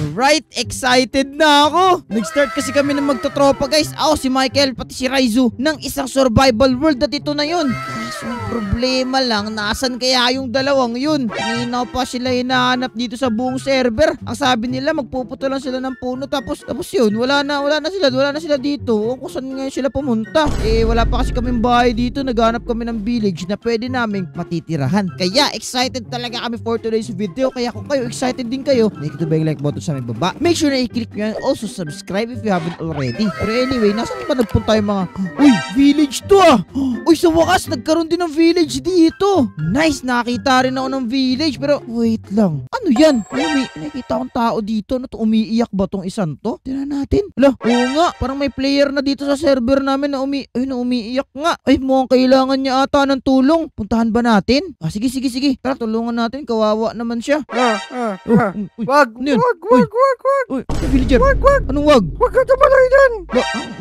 Alright, excited na ako. Nag-start kasi kami ng magtotropa guys. Ako, si Michael, pati si Raizu ng isang survival world at ito na yun. So, problema lang, nasan kaya yung dalawang yun? Kanina pa sila hinahanap dito sa buong server. Ang sabi nila, magpuputo lang sila ng puno. Tapos yun, wala na sila dito. O kung saan ngayon sila pumunta. Wala pa kasi kaming bahay dito. Naghanap kami ng village na pwede naming matitirahan. Kaya excited talaga kami for today's video. Kaya kung kayo excited din kayo, make it to like button sa may baba. Make sure na i-click nyo yan. Also subscribe if you haven't already. Pero anyway, nasan ba nagpunta yung mga... Uy, village to ah! Uy, sa wakas, nagkaroon din ng village dito. Nice, nakita rin ako ng village. Pero wait lang. Ano yan? May nakita akong tao dito. Ano to? Umiiyak ba tong isang to? Tingnan natin. Hala, oo nga. Parang may player na dito sa server namin na umiiyak nga. Ay, mukhang kailangan niya ata ng tulong. Puntahan ba natin? Sige. Tara, tulungan natin. Kawawa naman siya. Wag. Uy, villager. Wag. Anong wag? Wag ka tumalay dyan.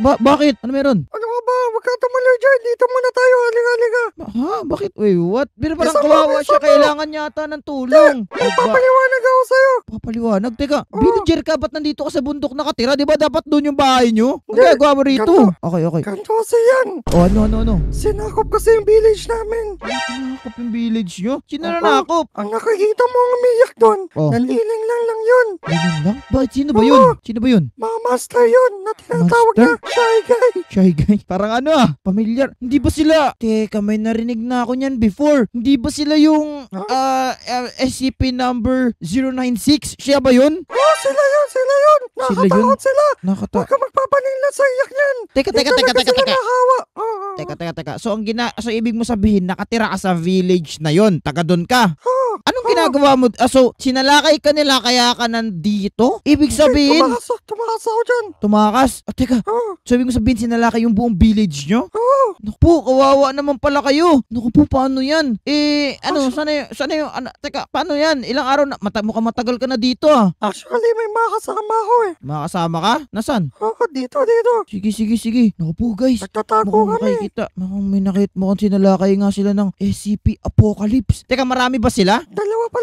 Bakit? Ano meron? Ano ka ba? Wag ka tumalay dyan. Dito muna tayo. Halika. Bakit? Wait, what? Pero parang Isa kawawa pa. siya. Kailangan niya ata ng tulong. Papaliwanag ako sa'yo. Papaliwanag? Teka, villager ka? Ba't nandito ka sa bundok nakatira? Di ba dapat doon yung bahay nyo? Ang gagawa mo rito? Okay. Ganito kasi yan. Ano? Sinakop kasi yung village namin. Nakakop yung village nyo? Sino na nakakop? Ang nakikita mo ang umiyak doon. Nanliling lang yun. Ganun lang? Bakit? Sino ba yun? Mga master yun na tinatawag na Shy Guy. Shy Guy? Parang ano pamilyar. Hindi ba sila? Teka, may narinig na ako niyan before. Hindi ba sila yung SCP number 096? Siya ba yun? Sila yun. Nakatakot sila. Huwag ka magpapanila sa iyak niyan. Teka. Nakahawa. Teka. So ibig mo sabihin nakatira ka sa village na yon, taga doon ka. Anong ginagawa mo? So sinalakay ka nila kaya ka nandito? Ibig sabihin tumakas ako dyan. Tumakas? Teka. So ibig mo sabihin sinalakay yung buong village nyo? Naku po, kawawa naman pala kayo. Naku po, paano yan? Sana yung teka, paano yan? Ilang araw na mukhang matagal ka na dito Actually, may mga kasama ako Makasama ka? Nasaan? Dito. Sige. Naku po guys. Nagtatago kami. Mukhang sinalakay nga sila ng SCP Apocalypse. Teka, marami ba sila? Tatlo pa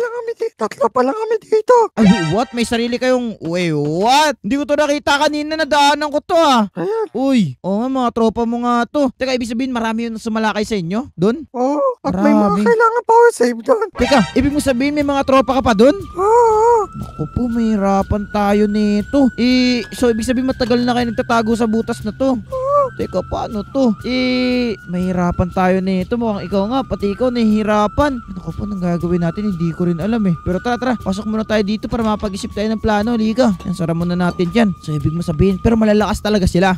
lang kami dito. Ay, what? May sarili kayong... Wait, what? Hindi ko to nakita kanina, nadaanan ko to Ayan. Uy, nga, mga tropa mo nga to. Teka, ibig sabihin marami yung sumalakay sa inyo? Doon? At may mga kailangan power save doon. Teka, ibig mo sabihin may mga tropa ka pa doon? Naku po, mahirapan tayo nito. So ibig sabihin matagal na kayo nagtatago sa butas na to. Teka, paano to? Mahirapan tayo nito. Mukhang ikaw nga, pati ikaw nahihirapan. Naku po, nang gagawin natin, hindi ko rin alam Pero tara, pasok muna tayo dito para mapag-isip tayo ng plano. Liga, sara muna natin dyan. So ibig mo sabihin, pero malalakas talaga sila.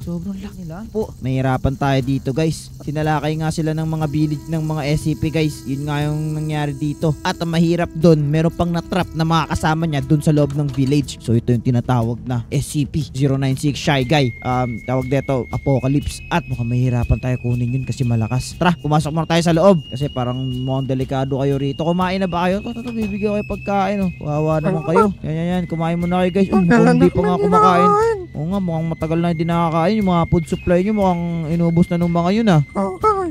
Sobrang laki lang po. Mahirapan tayo dito guys. Sinalakay nga sila ng mga village ng mga SCP guys. Yun nga yung nangyari dito. At ang mahirap doon, meron pang natrap na mga kasama niya doon sa loob ng village. So ito yung tinatawag na SCP-096 Shy Guy. Tawag dito Apocalypse. At mukhang mahirapan tayo kunin yun kasi malakas. Tara, pumasok muna tayo sa loob. Kasi parang mukhang delikado kayo rito. Kumain na ba kayo? Ito, bibigyan kayo pagkain Wawa naman kayo. Yan. Kumain muna kayo guys. Mukhang hindi pa nga kumakain. Oo nga, mukhang matagal na hindi nakakain. Yung mga food supply nyo mukhang inubos na nung mga yun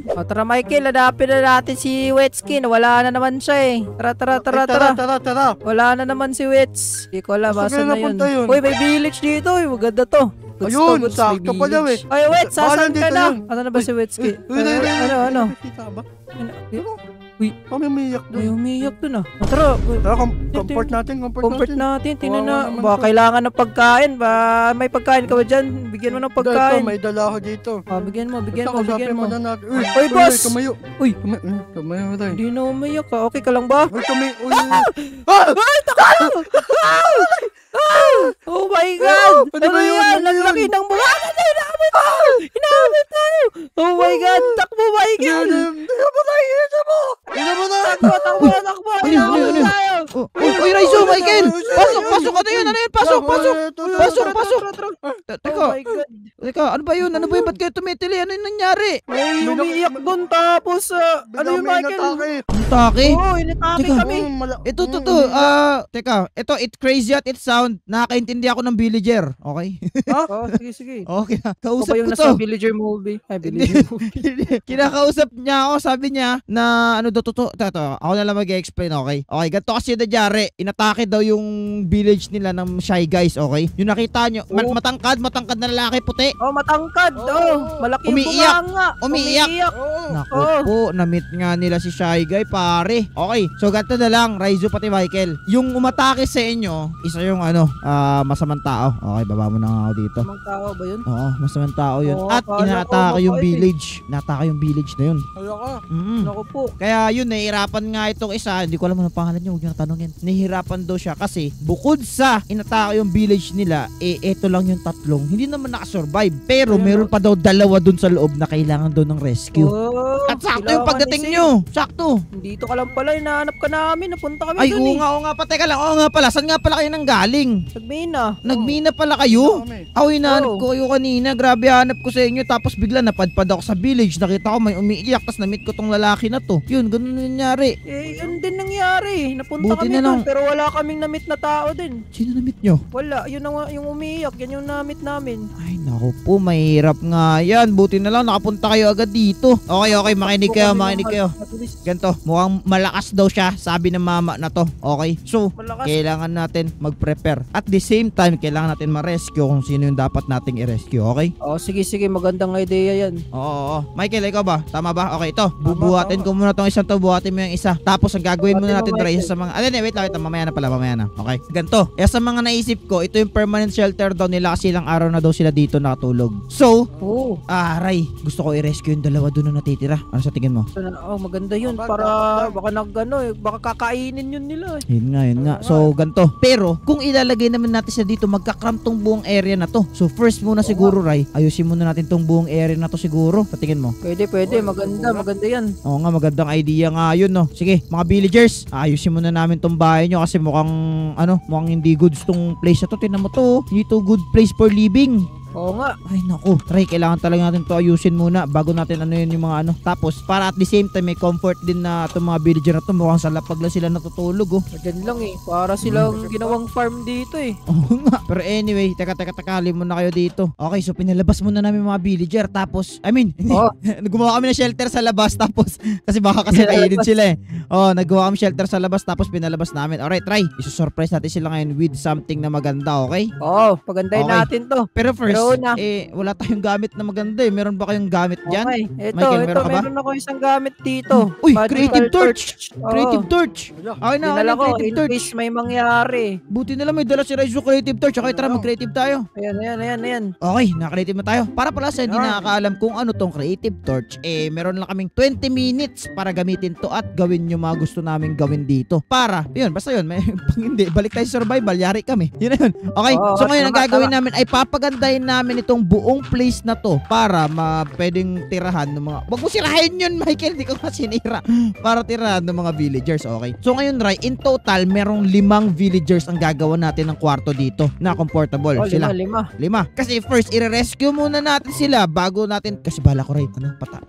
Tara Michael, hanapin na natin si Wetskin. Wala na naman siya Tara. Wala na naman si Wets. Hindi ko alam, basa na yun. Uy, may village dito. Maganda to. Ayun, sakto pala Ay, Wets, sasaan ka na? Ano na ba si Wetskin? Ano? Uy, may umiyak doon. May umiyak doon Tara, comfort natin. Comfort natin. Tingnan na. Ba, kailangan ng pagkain. Ba, may pagkain ka ba dyan? Bigyan mo ng pagkain. May dala ako dito. Bigyan mo. Uy, boss! Tumayo. Uy, tumayo tayo. hindi na umiyak Okay ka lang ba? Uy, tumayo. Oh my God! Ano ba yun? Ang laki ng mukha na Hinamit tayo! Oh my God! Takbo, Michael! Takbo! Hinamit tayo! Uy, Raizu, Michael! Pasok! Ano yun? Pasok! Teka, ano ba yun? Ba't kayo tumitili? Ano yung nangyari? May umiiyak doon tapos ano yun, Michael? Atake? Oo, inatake kami. Ito. Teka, it's crazy at it sound. Nakakaintindi ako ng villager. Okay? Sige. Okay na. Kausap ba yung ko nasa to. Villager movie? Villager movie. Kinakausap niya ako. Sabi niya na ano daw totoo. Ako na lang mag-explain, okay? Okay, ganito kasi nangyari. Inatake daw yung village nila ng Shy Guys, okay? Yung nakita nyo, matangkad na lalaki puti. Oh, matangkad. Malaki yung Umiiyak. bunganga. Umiiyak. Naku po, na-meet nga nila si Shy Guy, pare. Okay, so ganito na lang, Raizo pati Michael. Yung umatake sa inyo, isa yung masamang tao. Okay, baba mo na nga ako dito. Masamang tao ba yun? Oo, masamang tao yun. Oo, At akala inatake ko yung mabait village. Inatake yung village na yun. Ayoko. Naku po. Kaya yun, nahihirapan nga itong isa. Hindi ko alam ano pangalan niya, huwag niyo na tanongin. Nahihirapan daw siya kasi bukod sa inatake yung village nila, eto lang yung tatlong. Hindi naman nakasurvive. Pero meron pa daw dalawa dun sa loob na kailangan daw ng rescue. At sakto yung pagdating nyo. Sakto. Dito ka lang pala, hinahanap ka namin. Napunta kami Ay, dun oo nga pa. Teka lang. Oo nga pala. Saan nga pala kayo nang galing? Nagmina. Nagmina pala kayo? Kami. Ako hinahanap ko kayo kanina. Grabe hanap ko sa inyo. Tapos bigla napadpad ako sa village. Nakita ko may umiiyak. Tapos na-meet ko tong lalaki na to. Yun, ganun nangyari. Yun din nangyari. Napunta Buti kami na lang. dun, pero wala kaming na-meet na tao din. Sino na-meet nyo? Wala, yun yung umiiyak. Yan yung na-meet namin. Ay, naku po. Mahirap nga yan. Buti na lang nakapunta kayo agad dito. Okay. Makinig kayo. Ganto, mukhang malakas daw siya, sabi ng mama na to. Okay? So, Malakas. kailangan natin mag-prepare. At the same time, kailangan natin ma-rescue kung sino yung dapat nating i-rescue. Okay? Sige. Magandang idea yan. Oo. Michael, ikaw ba? Tama ba? Okay, ito. Bubuhatin ko muna tong isang to. Buhatin mo yung isa. Tapos, ang gagawin muna natin, Dre, sa mga... Wait lang. Mamaya na. Okay? Ganto. Sa mga naisip ko, ito yung permanent shelter daw nila kasi ilang araw na daw sila dito nakatulog. So, Ray, gusto ko i-rescue yung dalawa doon na natitira. Ano sa tingin mo? Maganda yun. Para baka kakainin yun nila. Yun nga. So, ganto. Pero, kung ilalagay naman natin siya dito, magkakram tong buong area na to. So, first muna siguro, Ray, ayusin muna natin tong buong area na to siguro. Patingin mo. Pwede. Maganda yan. Oo nga, magandang idea nga yun, no. Sige, mga villagers, ayusin muna namin tong bahay nyo kasi mukhang hindi goods tong place na to. Tingnan mo to. Hindi to good place for living. Oo nga. Ay naku, Ray, kailangan talaga natin to ayusin muna bago natin yun yung mga Tapos para at the same time may comfort din na itong mga villager na to, mukhang sa lapag lang sila natutulog Diyan lang para silang ginawang farm dito Oo nga. Pero anyway, teka, halim muna kayo dito. Okay, so pinalabas muna namin mga villager tapos, gumawa kami ng shelter sa labas tapos, kasi baka kasi kainin sila nagawa kami shelter sa labas tapos pinalabas namin. Alright, Ray, isusurprise natin sila ngayon with something na maganda, okay? Pagandahin natin to. Pero first, wala tayong gamit na maganda Meron ba kayong gamit dyan? Okay, Michael, meron ka ba? meron ako isang gamit dito. Uy, Magical creative torch! Creative Oo. torch! Okay na, Dinala ko creative in torch. case may mangyari. Buti na lang may dala si Raizo creative torch. Okay, tara, mag-creative tayo. Ayan. Okay, naka-creative na tayo. Para pala sa hindi nakakaalam kung ano tong creative torch, meron lang kaming 20 minutes para gamitin to at gawin yung mga gusto namin gawin dito. Basta yun, pag hindi, balik tayo sa survival, yari kami. Yun na yun. Okay, so ngayon ang gagawin namin ay papagandahin namin itong buong place na to para pwedeng tirahan ng mga... Wag mo sirahin yun, Michael, di ko nga sinira. Para tirahan ng mga villagers, okay? So ngayon, Ray, in total, merong 5 villagers ang gagawa natin ng kwarto dito na comfortable. Sila. 5. Kasi first, i-rescue muna natin sila bago natin... Kasi bala ko, Ray,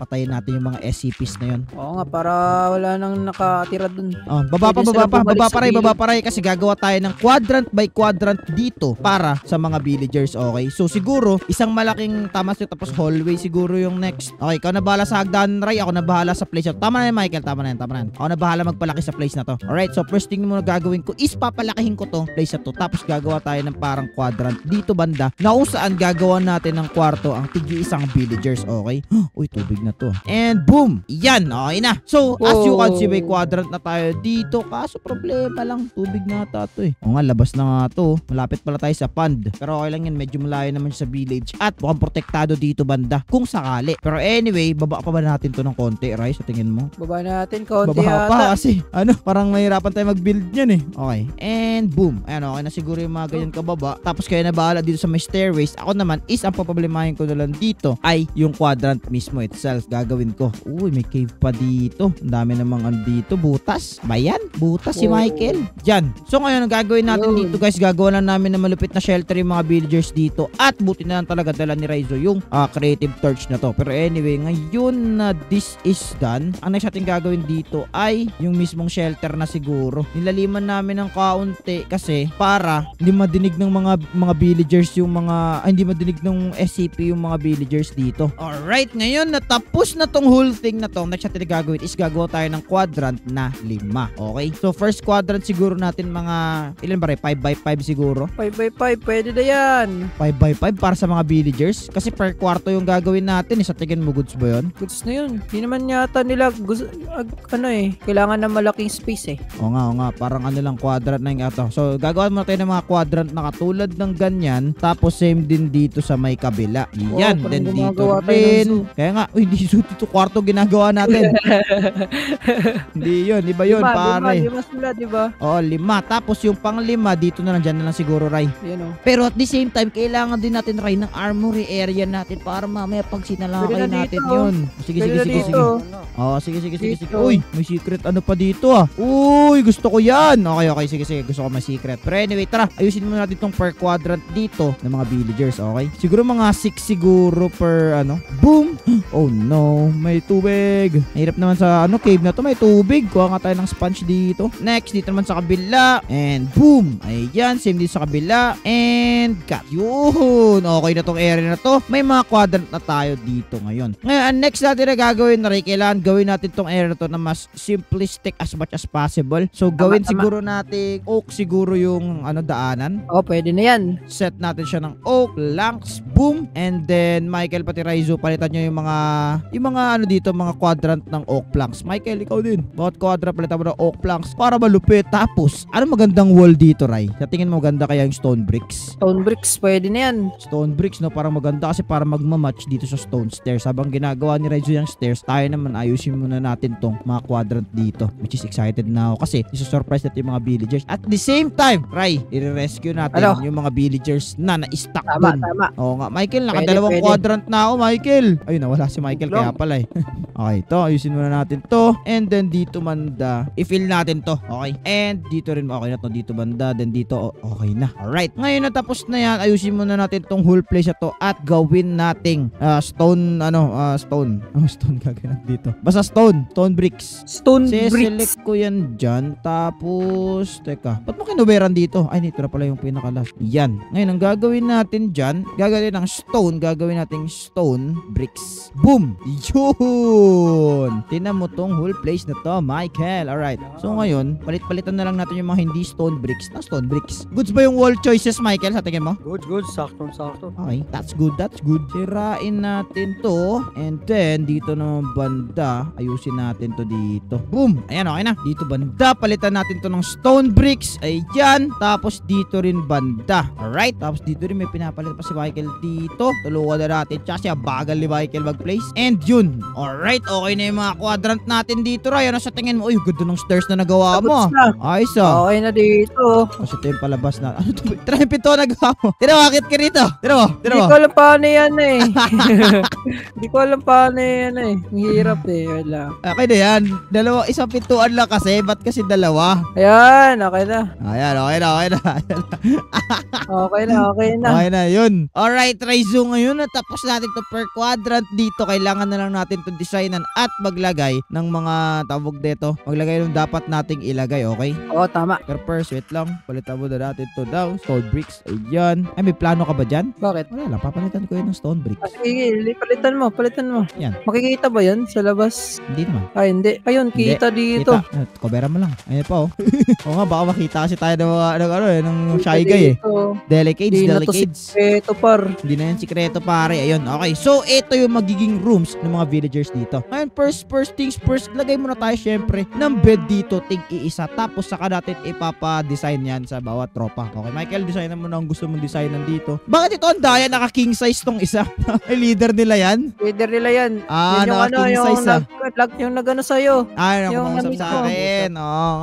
patayin natin yung mga SCPs na yun. Oo nga, para wala nang nakatira dun. Baba pa, Ray, kasi gagawa tayo ng quadrant by quadrant dito para sa mga villagers, okay? So siguro, isang malaking tamas yun, tapos hallway siguro yung next. Okay, ikaw na bahala sa hagdan, Ray. Ako na bahala sa place. Tama na yan, Michael. Tama na yan. Ako na bahala magpalaki sa place na to. Alright, so first thing muna gagawin ko is papalakihin ko tong place na to. Tapos gagawa tayo ng parang quadrant dito banda na kung saan gagawa natin ng kwarto ang tig-isang villagers, okay? Uy, tubig na to. And boom! Yan, okay na. So, as you can see, may quadrant na tayo dito. Kaso problema lang, tubig na to O nga, labas na nga to. Malapit pala tayo sa pond. Pero okay lang yan, medyo malayo naman sa village. At mukhang protektado dito banda kung sakali. Pero anyway, baba pa ba natin to ng konti, Ray, sa tingin mo? Baba natin konti Baba pa kasi parang mahirapan tayo mag-build yan Okay. And boom. Ayan, okay na siguro yung mga ganyan kababa. Tapos kayo na bahala dito sa may stairways. Ako naman is ang paproblemahin ko na lang dito ay yung quadrant mismo itself. Gagawin ko. Uy, may cave pa dito. Ang dami namang dito. Butas. Bayan? Butas si Michael. Diyan. So ngayon, ang gagawin natin dito, guys, gagawa lang namin na malupit na shelter yung mga villagers dito. At buti na lang talaga dala ni Raizo yung creative torch na to. Pero anyway, ngayon na this is done, ang next natin gagawin dito ay yung mismong shelter na siguro. Nilaliman namin ng kaunti kasi para hindi madinig ng mga villagers yung hindi madinig ng SCP yung mga villagers dito. Alright, ngayon natapos na tong whole thing na to, next natin gagawin is gagawa tayo ng quadrant na 5. Okay? So first quadrant siguro natin mga ilan ba rin? 5x5 siguro? 5x5, pwede na yan. 5x5 para sa mga villagers? Kasi per kwarto yung gagawin natin. Sa tingin mo, goods ba yun? Goods na yun. Hindi naman yata nila kailangan na malaking space eh. Oo nga. Parang lang, quadrant na yung ato. So, gagawin mo tayo ng mga quadrant na katulad ng ganyan. Tapos, same din dito sa may kabila. Yan. Then, dito rin. Kaya nga, hindi dito kwarto ginagawa natin. Hindi yun. Iba yun, pare. 5 sila, diba? Oo, 5. Tapos, yung pang 5, dito na lang. Dyan na lang siguro, Ray. Yan o. Pero at the same time, kailangan din natin, Ray, ng armory area natin para mamaya pag sinalakay natin yun. Sige. Oo, sige. Uy, may secret ano pa dito ah. Uy, gusto ko yan. Okay. Sige. Gusto ko may secret. Pero anyway, tara. Ayusin muna natin itong per quadrant dito ng mga villagers, okay? Siguro mga 6 siguro per Boom! Oh no, may tubig. Hirap naman sa cave na to. May tubig. Kuha nga tayo ng sponge dito. Next, dito naman sa kabila. And boom! Ayan, same din sa kabila. And cut. Yun. Okay na tong area na to. May mga quadrant na tayo dito ngayon. Ngayon, next natin na gagawin na rin, kailangan gawin natin tong area na to na mas simplistic as much as possible. So, gawin siguro natin oak siguro yung daanan. Oh, pwede na yan. Set natin siya ng oak, planks, boom. And then, Michael pati Raizo, palitan nyo yung mga dito, mga quadrant ng oak planks. Michael, ikaw din. Bawat quadrant, palitan mo ng oak planks para malupit. Tapos, magandang wall dito, Ray? Sa tingin mo maganda kaya yung stone bricks? Stone bricks, pwede na yan. Stone bricks, no? Parang maganda kasi para magmamatch dito sa stone stairs. Habang ginagawa ni Raizo yung stairs, tayo naman ayusin muna natin tong mga quadrant dito. Which is excited na ako kasi isa-surprise natin yung mga villagers. At the same time, Ray, i-rescue natin yung mga villagers na na-stuck dun. Tama. Oo nga. Michael, nakadalawang quadrant na ako, Michael. Ayun, nawala si Michael kaya pala eh. Okay, ito. Ayusin muna natin to. And then dito banda, i-fill natin to. Okay. And dito rin, okay na to. Dito banda. Then dito, okay na. Alright. Ngayon natapos na yan, ayusin muna natin tong whole place na to at gawin nating stone. Stone gagawin dito. Basta stone bricks. Stone bricks. Select ko yan dyan. Tapos, teka. Ba't mo kinuberan dito? Ay, dito na pala yung pinaka-last. Yan. Ngayon, ang gagawin natin dyan, gagawin natin stone bricks. Boom! Yun! Tinan mo tong whole place na to, Michael. Alright. So, ngayon, palit-palitan na lang natin yung mga hindi stone bricks na stone bricks. Goods ba yung wall choices, Michael, sa tingin mo? Good. Sakto. Okay. That's good. Sirain natin to. And then, dito naman banda, ayusin natin to dito. Boom! Ayan, okay na. Dito banda, palitan natin to ng stone bricks. Ayan. Tapos, dito rin banda. Alright. Tapos, dito rin may pinapalit pa si Michael dito. Tulungan na natin. Tsaka siya, bagal ni Michael mag-place. And yun. Alright. Okay na yung mga quadrant natin dito, Ray. Ano sa tingin mo? Uy, ganda ng stairs na nagawa mo. Ayos ah. Okay na dito. Kasi ito yung palabas na. Ano ito? Tira yung pinto nagawa mo. Tira, bakit ka rito? Tira mo. Hindi ko alam paano yan eh. Hindi ko alam paano yan eh. Ang hirap eh. Wala. Okay na yan. Isang pintuan lang kasi. Ba't kasi dalawa? Ayan, okay na. Ayan, okay na. Okay na. Okay na, yun. Alright, Raizo, ngayon natapos natin to per quadrant dito. Kailangan na lang natin to designan at maglagay ng mga tawag dito. Maglagay ng dapat nating ilagay, okay? Oo, tama. Pero first, wait lang. Palitan mo na natin to daw. Stone bricks. Ayan. Ay, may plano ka ba dyan? Bakit? Wala lang. Papalitan ko yun ng stone bricks. Sige, palitan mo. Yan. Makikita ba yan sa labas? Hindi naman. Ay, hindi. Ayun, kita dito. Kobera mo lang. Ayun pa, oh. Oo nga, baka makita kasi tayo ng Shy Guy eh. Delicates. Sikreto par. Hindi na yan sikreto, pare. Ayun, okay. So, ito yung magiging rooms ng mga villagers dito. Ngayon, first things first, lagay muna tayo syempre ng bed dito, tig-iisa. Tapos, saka natin ipapa-design yan sa bawat tropa. Okay, Michael, designan mo na ang gusto mong designan dito. Bakit ito ang daya? Naka-king size tong isa. Ay, leader nila yan? Leader nila yan. Naka-king size yung nag-ano sa'yo. Yung nakausap sa akin. Oo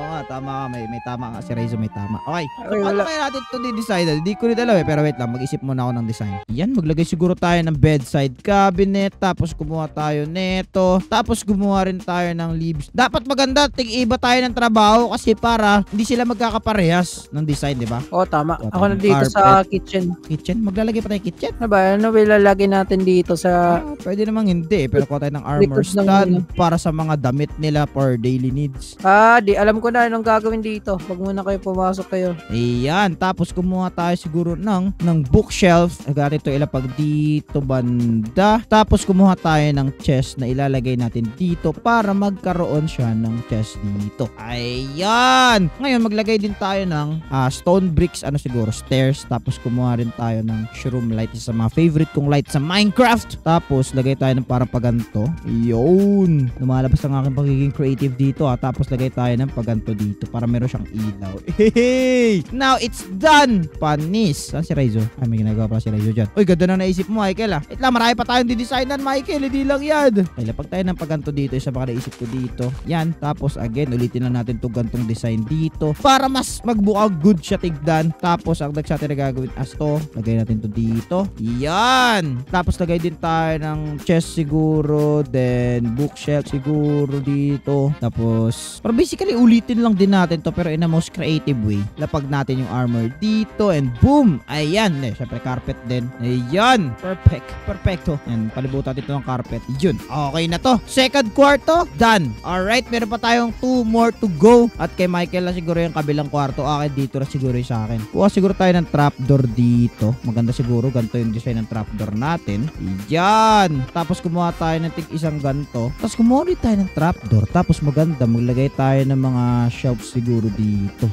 nga. Tama ka. May tama nga. Si Raizo may tama. Okay. So, paano kaya natin ito design? Hindi ko rin alam pero wait lang, mag-isip muna ako ng design. Yan, maglagay siguro tayo ng bedside cabinet, tapos kumuha tayo neto, tapos gumawa rin tayo ng leaves. Dapat maganda, tig-iba tayo ng trabaho kasi para hindi sila magkakaparehas ng design, di ba? Oo, tama. O, Ako na dito carpet. sa kitchen. Kitchen, maglalagay pa tayo kitchen. Ano ba? Ano ba ilalagay natin dito sa... Pwede namang hindi, pero kuha tayo ng armor Likod ng stand ano. para sa mga damit nila for daily needs. Di alam ko na anong gagawin dito. Wag muna kayo pumasok kayo. Ayan, tapos kumuha tayo siguro ng bookshelf. Agad ito ilapag dito banda. Tapos kumuha tayo ng chest na ilalagay natin dito para magkaroon siya ng chest dito. Ayan! Ngayon, maglagay din tayo ng stone bricks, siguro, stairs. Tapos kumuha rin tayo ng shroom light. Isa sa mga favorite kong light sa Minecraft. Tapos, lagay tayo ng parang paganto. Yun! Lumalabas ang aking pagiging creative dito. Tapos, lagay tayo ng paganto dito para meron siyang ilaw. Hey! Now, it's done! Panis! Saan si Raizo? Ay, may ginagawa pala si Raizo dyan. Uy, ganda na naisip mo, Michael Wait lang, marami pa tayong didesignan, Michael. Hindi lang yan. Ay, lapag tayo ng paganto dito. Isa baka naisip ko dito. Yan. Tapos, again, ulitin lang natin itong gantong design dito para mas magbuka good siya tigdan. Tapos, ang next natin na gagawin as to, lagay natin to dito. Yan. Tapos, lagay din tayo ng chest siguro. Then, bookshelf siguro dito. Tapos, pero basically, ulitin lang din natin to pero in a most creative way. Lapag natin yung armor dito and boom! Ayan. Syempre, carpet din. Ayan. Perfect. Perfecto. Yan. Palibutan dito ng carpet. Yun. Okay na to. Second kwarto. Done. Alright. Meron pa tayong 2 more to go. At kay Michael na siguro yung kabilang kwarto. Akin dito na siguro yung sa akin. Kuha siguro tayo ng trapdoor dito. Maganda siguro. Ganito yung design ng trapdoor natin. Ayan. Tapos kumuha tayo ng isang ganito. Tapos kumuha ulit tayo ng trapdoor. Tapos maganda. Maglagay tayo ng mga shelves siguro dito.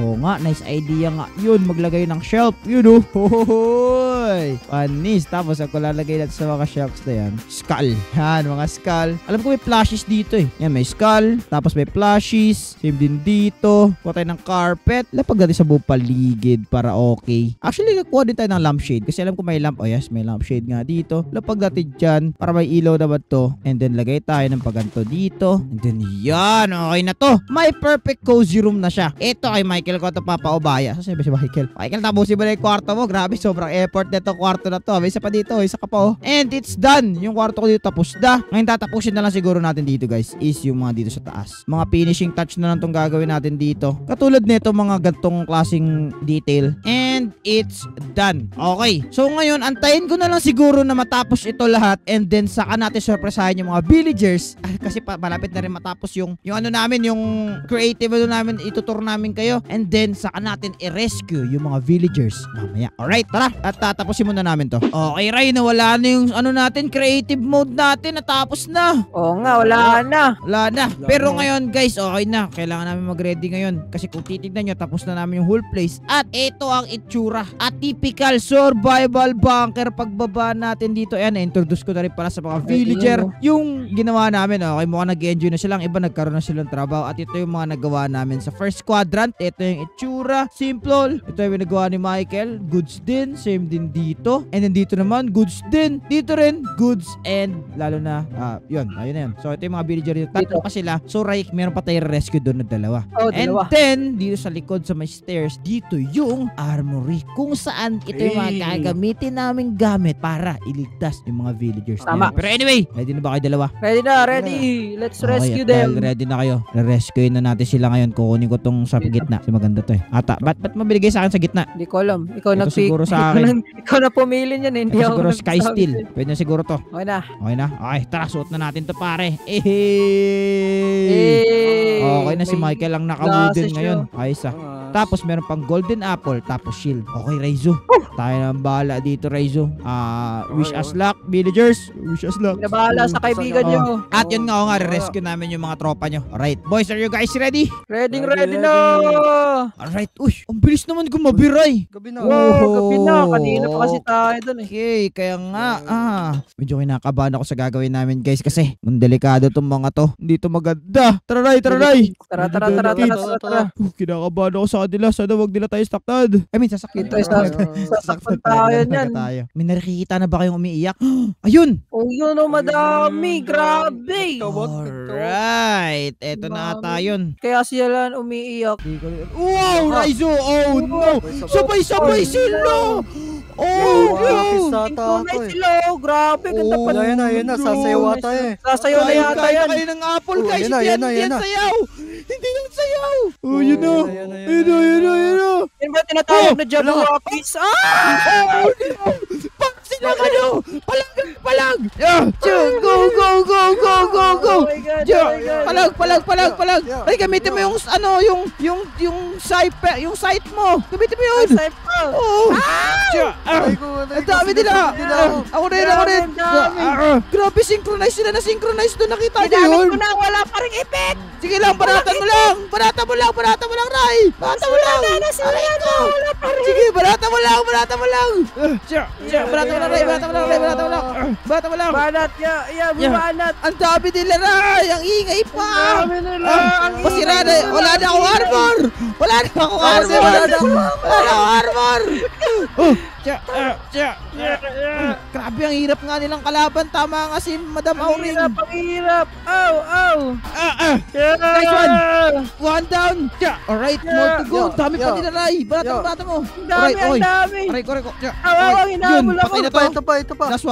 Oo nga. Nice idea nga. Yun. Maglagay ng shelf. Yun Hoy! Panis. Tapos ako lalagay natin sa mga shelves na yan. Skull. Yan. Mga skull. Alam ko may plushies dito eh. Yan. May skull. Tapos may plushies. Same din dito. Kuha tayo ng carpet. Lapag natin sa buong paligid para okay. Actually, nakuha din tayo ng lampshade. Kasi alam ko may lamp. Oh yes, may lampshade nga dito. Lapag natin dyan para may ilaw naman to. And then lagay tayo ng paganto dito. And then yan. Okay na to. May perfect cozy room na siya. Ito kay Michael ko ito papaubaya. Sasabi si Michael. Michael, tapusin mo na yung kwarto mo. Grabe, sobrang effort na itong kwarto na to. May isa pa dito. Isa ka pa oh. And it's done. Yung kwarto ko dito tapos na. Ngayon tatapusin na lang siguro natin dito guys. Is yung mga dito sa taas. Mga finishing touch na lang itong gagawin natin dito. Katulad nito mga gantong klaseng detail. And it's done. Okay. So ngayon, antayin ko na lang siguro na matapos ito lahat. And then saka natin surpresahin yung mga villagers. Kasi malapit na rin matapos yung ano namin, yung creative ano namin, ituturo namin kayo. And then saka natin i-rescue yung mga villagers mamaya. Alright, tara. At tatapusin muna namin to. Okay, Ray, nawala na yung ano natin, creative mode natin. Natapos na. Oo nga, wala na. Wala na. Pero ngayon guys, okay na. Kailangan namin mag-ready ngayon. Kasi kung titignan nyo, tapos na namin yung whole place. At ito ang itsura. Atypical survival bunker. Pagbaba natin dito. Ayan, introduce ko na rin para sa mga villager. Yung ginawa namin, okay, mukhang nag-enjoy na silang iba, nagkaroon na silang trabaho. At ito yung mga nagawa namin sa first quadrant. Ito yung itsura. Simple. Ito yung nagawa ni Michael. Goods din. Same din dito. And then dito naman, goods din. Dito rin, goods. And lalo na, yun. Ayun na yun. So ito yung mga villager dito. Tatlo pa sila. So right, meron pa tayo rescue doon na dalawa. Oh, And dalawa. then, dito sa likod sa may stairs, dito yung armory. Kung saan ito yung mga gagamitin naming gamit para iligtas yung mga villagers. Tama. Pero anyway, ready na ba kayo dalawa? Ready na, ready. Let's rescue at dahil them. ready na kayo. Re-rescue na natin sila ngayon. Kukunin ko tong sa gitna. Kasi maganda to eh. Ata, ba't mo binigay sa akin sa gitna? Hindi ko alam. Ikaw Ito nag-pick. siguro sa akin. Ikaw na pumili niyan. Hindi Ito ako siguro sky nagsabi. steel. Pwede na siguro to. Okay na. Okay na? Okay, tara, suot na natin to pare. Hey! Okay na si May Michael ang naka-wooden glasses ngayon. siya. Ayos ah. Tapos meron pang golden apple, tapos shield. Okay, Raizo. Tayo na bahala dito, Raizo. Wish us luck, villagers. Wish us luck. Nabahala sa kaibigan nyo. At yun nga, re-rescue namin yung mga tropa nyo. Alright, boys, are you guys ready? Ready na. Alright, uy, ang bilis naman gumabiray. Gabi na. Wow, gabi na. Kanina pa kasi tayo dun eh. Okay, kaya nga, medyo kinakabahan ako sa gagawin namin, guys, kasi delikado tong mga to. Hindi to maganda. Tara, Ray. Tara. Kinakabahan ako sa kanila. Sana wag nila tayo saktan. I mean, sasaktan Ito, sasaktan tayo niyan. May nakikita na ba kayong umiiyak? Ayun! Oh, yun oh, madami. Grabe. Alright. Eto na ata yun. Kaya sila umiiyak. Wow, Raizo! Oh no! Sabay-sabay sila! Oh no! Ikaw na sila. Oh, grabe. Ganda pa. Ayan na. Sasayaw ata eh. Sasayaw na yata Kain yan. kayo ng apple, Oh, guys. yan na. Hindi yan sayaw. Hindi yan sayaw. Oh, yun na. Yun na. Yan ba tinatawag na Jabberwockies? Oh, no! Bakit sila kayo? Palag! Go! Oh my God, oh my God. Palag! Ay, gamitin mo yung, yung site mo. Gamitin mo yun. Side pa. Oo. Ang dami nila. Ako rin. Ang dami. Grabe, synchronize sila. Na-synchronize doon. Nakita niyo Ginamit yun? ko na. Wala pa rin effect. Sige lang, baratan mo lang, Ray. Baratan mo lang. Aray ko. Sige, baratan mo lang. Baratan mo lang, Ray. Baratan mo lang. Banat. Bumanat. Ang dami nila, Ray. Ang ingay pa. Dami nila. Pasira na. Wala na akong armor. Wala na akong armor. Grabe, ang hirap nga nilang kalaban. Tama nga si Madam Auring. Ang hirap. Ow. Nice one down. Alright, more to go. Dami pa nila, Ray. Barata mo. Ang dami. Aray ko. Hinahabol ako. Patay na to. Ito pa. Last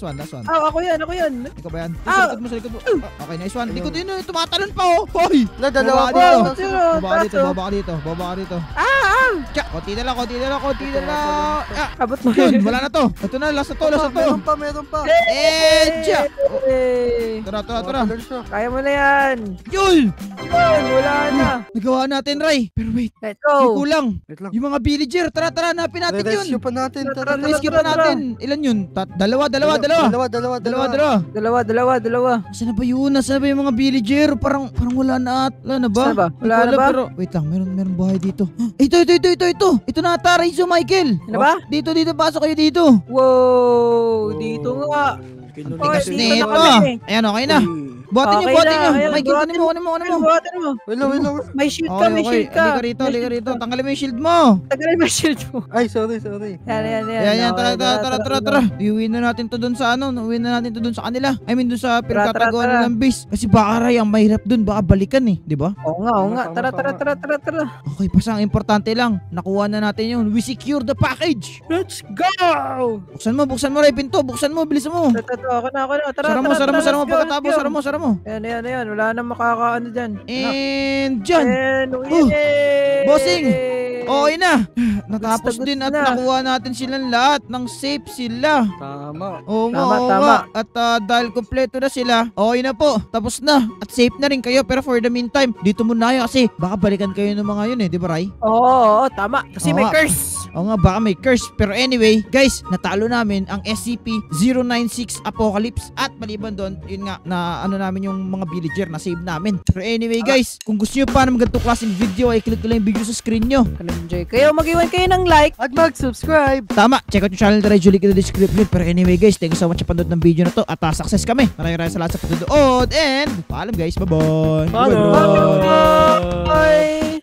one. Ako yan. Ikaw ba yan? Ah! Sa likod mo. Okay, nice one. Likod din, tumatalon pa, oh. Hoy! Dalawa Baba pa. ka Baba ka dito. Konti na lang. Abot mo Yun, wala na to. Ito na, last na to. Meron pa. Tara. Kaya mo na yan. Yun! Wala na. Nagawa natin, Ray. Pero wait, Let's may go. kulang. Wait lang. Yung mga villager, tara, hanapin natin yun. Rescue pa natin. Rescue pa natin. Ilan yun? Dalawa. Dalawa. Saan na ba yun? Nasaan na ba yung mga villager? Parang wala na Wala na ba? Saan ba? Hindi ko Wala na alam, ba? Pero, wait lang, meron bahay dito. Ito. Ito na ata, Raizo, Michael. Ano ba? Dito, pasok kayo dito. Wow, dito nga. Tigas dito nito. na kami. Ayan, okay na. Buhatin Okay nyo. na, ayan, Michael, buhatin kunin mo. Buhatin mo. Wait lang. May shield ka, may shield ka. Liga rito. Tanggalin mo yung shield mo. Tagalin mo yung shield mo. Ay, sorry. Yan. Tara. Iuwi na natin to dun sa Uwi na natin to dun sa kanila. I mean, dun sa pinagtataguan Tara. ng base. Kasi baka, Ray, ang mahirap dun. Baka balikan eh. Di ba? Oo nga. Tara. Okay, basta ang importante lang. Nakuha na natin yun. We secure the package. Let's go! Buksan mo, Ray, pinto. Buksan mo, bilis mo. Ako na. Tara. Sara mo. let's go, Pagkatapos, let's go. sara mo. Yan. Wala na makakaano dyan. And dyan. Yay! Bossing! Okay na. Natapos Goods din at na. nakuha natin silang lahat ng safe sila. Tama. Oo Tama. nga. At dahil kompleto na sila, okay na po. Tapos na. At safe na rin kayo. Pero for the meantime, dito muna kayo kasi baka balikan kayo ng mga yun eh. Di ba, Ray? Oo, tama. Kasi Oo may nga. curse. Oo nga, baka may curse. Pero anyway, guys, natalo namin ang SCP-096 Apocalypse. At maliban doon, yun nga, na ano namin yung mga villager na save namin. Pero anyway, guys, kung gusto nyo pa ng ganitong klaseng video, ay click ko lang yung video sa screen nyo. Enjoy kayo. Mag-iwan kayo ng like. At mag-subscribe. Tama, check out yung channel na Julie in the description. Pero anyway, guys, thank you so much sa panood ng video na to. At success kami. Maraming salamat sa panood. And paalam, guys. Bye-bye. Bye-bye. Bye!